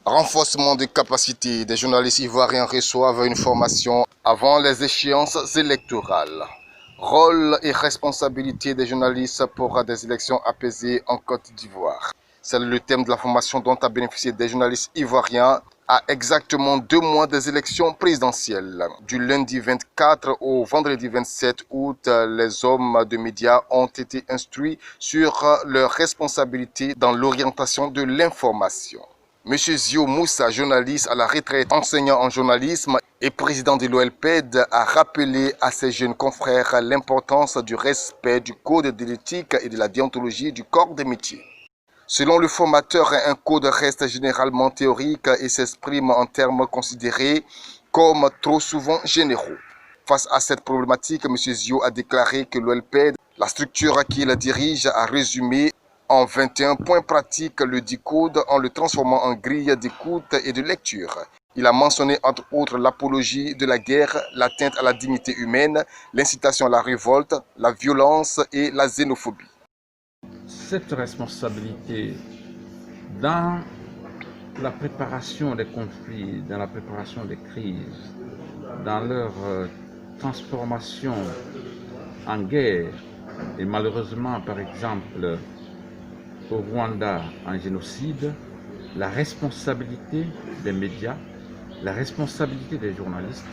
Renforcement des capacités des journalistes ivoiriens reçoivent une formation avant les échéances électorales. Rôle et responsabilité des journalistes pour des élections apaisées en Côte d'Ivoire. C'est le thème de la formation dont a bénéficié des journalistes ivoiriens à exactement 2 mois des élections présidentielles. Du lundi 24 au vendredi 27 août, les hommes de médias ont été instruits sur leurs responsabilités dans l'orientation de l'information. Monsieur Zio Moussa, journaliste à la retraite, enseignant en journalisme et président de l'OLPED, a rappelé à ses jeunes confrères l'importance du respect du code de l'éthique et de la déontologie du corps des métiers. Selon le formateur, un code reste généralement théorique et s'exprime en termes considérés comme trop souvent généraux. Face à cette problématique, M. Zio a déclaré que l'OLPED, la structure qu'il dirige, a résumé en 21 points pratiques le dit code en le transformant en grille d'écoute et de lecture. Il a mentionné entre autres l'apologie de la guerre, l'atteinte à la dignité humaine, l'incitation à la révolte, la violence et la xénophobie. Cette responsabilité dans la préparation des conflits, dans la préparation des crises, dans leur transformation en guerre, et malheureusement par exemple au Rwanda en génocide, la responsabilité des médias, la responsabilité des journalistes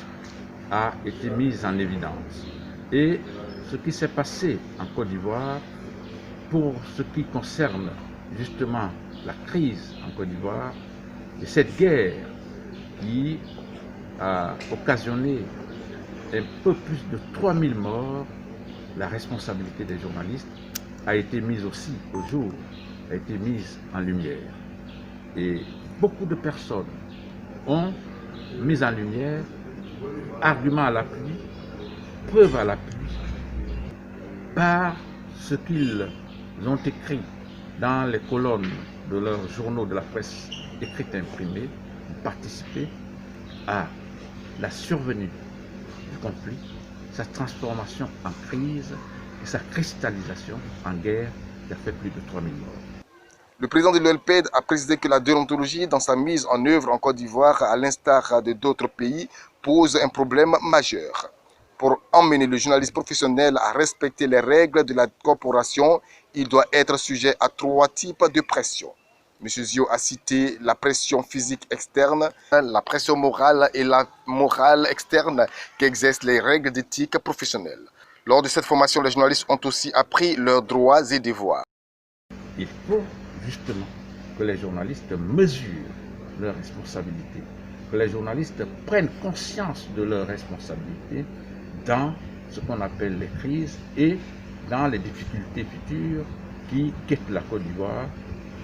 a été mise en évidence. Et ce qui s'est passé en Côte d'Ivoire, pour ce qui concerne justement la crise en Côte d'Ivoire, et cette guerre qui a occasionné un peu plus de 3000 morts, la responsabilité des journalistes a été mise aussi au jour, a été mise en lumière. Et beaucoup de personnes ont mis en lumière, arguments à l'appui, preuves à l'appui, par ce qu'ils ont écrit dans les colonnes de leurs journaux de la presse écrite et imprimée, ont participé à la survenue du conflit, sa transformation en crise et sa cristallisation en guerre qui a fait plus de 3000 morts. Le président de l'OLPED a précisé que la déontologie dans sa mise en œuvre en Côte d'Ivoire, à l'instar de d'autres pays, pose un problème majeur. Pour emmener le journaliste professionnel à respecter les règles de la corporation, il doit être sujet à 3 types de pression. M. Zio a cité la pression physique externe, la pression morale et la morale externe qu'exercent les règles d'éthique professionnelle. Lors de cette formation, les journalistes ont aussi appris leurs droits et devoirs. Il faut justement que les journalistes mesurent leurs responsabilités, que les journalistes prennent conscience de leurs responsabilités dans ce qu'on appelle les crises et dans les difficultés futures qui quittent la Côte d'Ivoire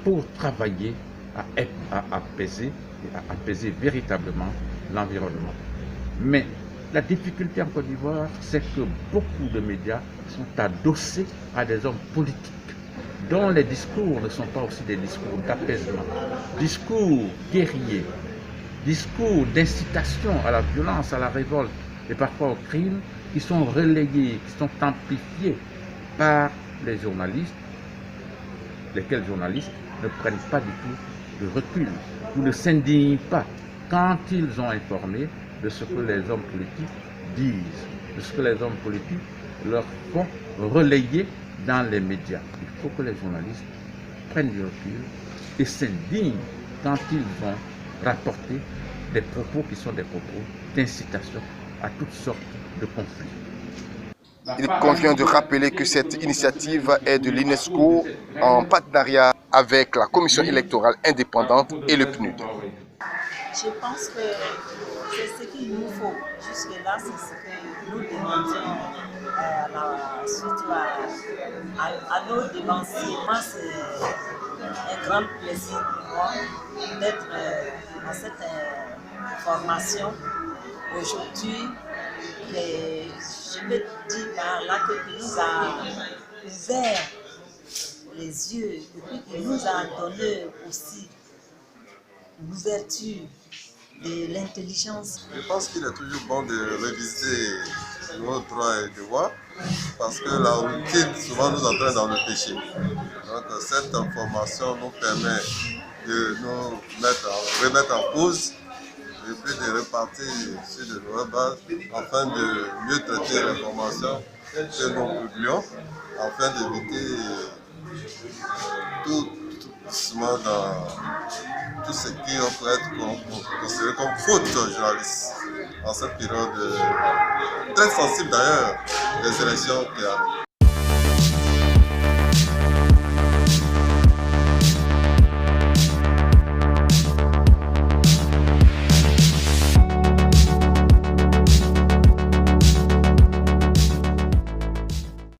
pour travailler à apaiser véritablement l'environnement. Mais la difficulté en Côte d'Ivoire, c'est que beaucoup de médias sont adossés à des hommes politiques dont les discours ne sont pas aussi des discours d'apaisement, discours guerriers, discours d'incitation à la violence, à la révolte et parfois au crime, qui sont relayés, qui sont amplifiés par les journalistes, lesquels journalistes ne prennent pas du tout de recul ou ne s'indignent pas quand ils ont informé de ce que les hommes politiques disent, de ce que les hommes politiques leur font relayer dans les médias. Il faut que les journalistes prennent du recul et s'indignent quand ils vont rapporter des propos qui sont des propos d'incitation à toutes sortes de conflits. Il convient de rappeler que cette initiative est de l'UNESCO en partenariat avec la Commission électorale indépendante et le PNUD. Je pense que c'est ce qu'il nous faut. Jusque-là, c'est ce que nous demandions suite à nos devanciers. Moi, c'est un grand plaisir pour moi d'être dans cette formation aujourd'hui. Je peux dire par là qu'il nous a ouvert les yeux et puis qu'il nous a donné aussi l'ouverture de l'intelligence. Je pense qu'il est toujours bon de réviser nos droits et devoirs parce que la routine souvent nous entraîne dans le péché. Donc cette formation nous permet de nous remettre en cause et puis de repartir sur de nouvelles bases afin de mieux traiter l'information que nous publions, afin d'éviter tout doucement dans tout ce qui peut être considéré comme faute journaliste en cette période très sensible d'ailleurs des élections qui arrivent.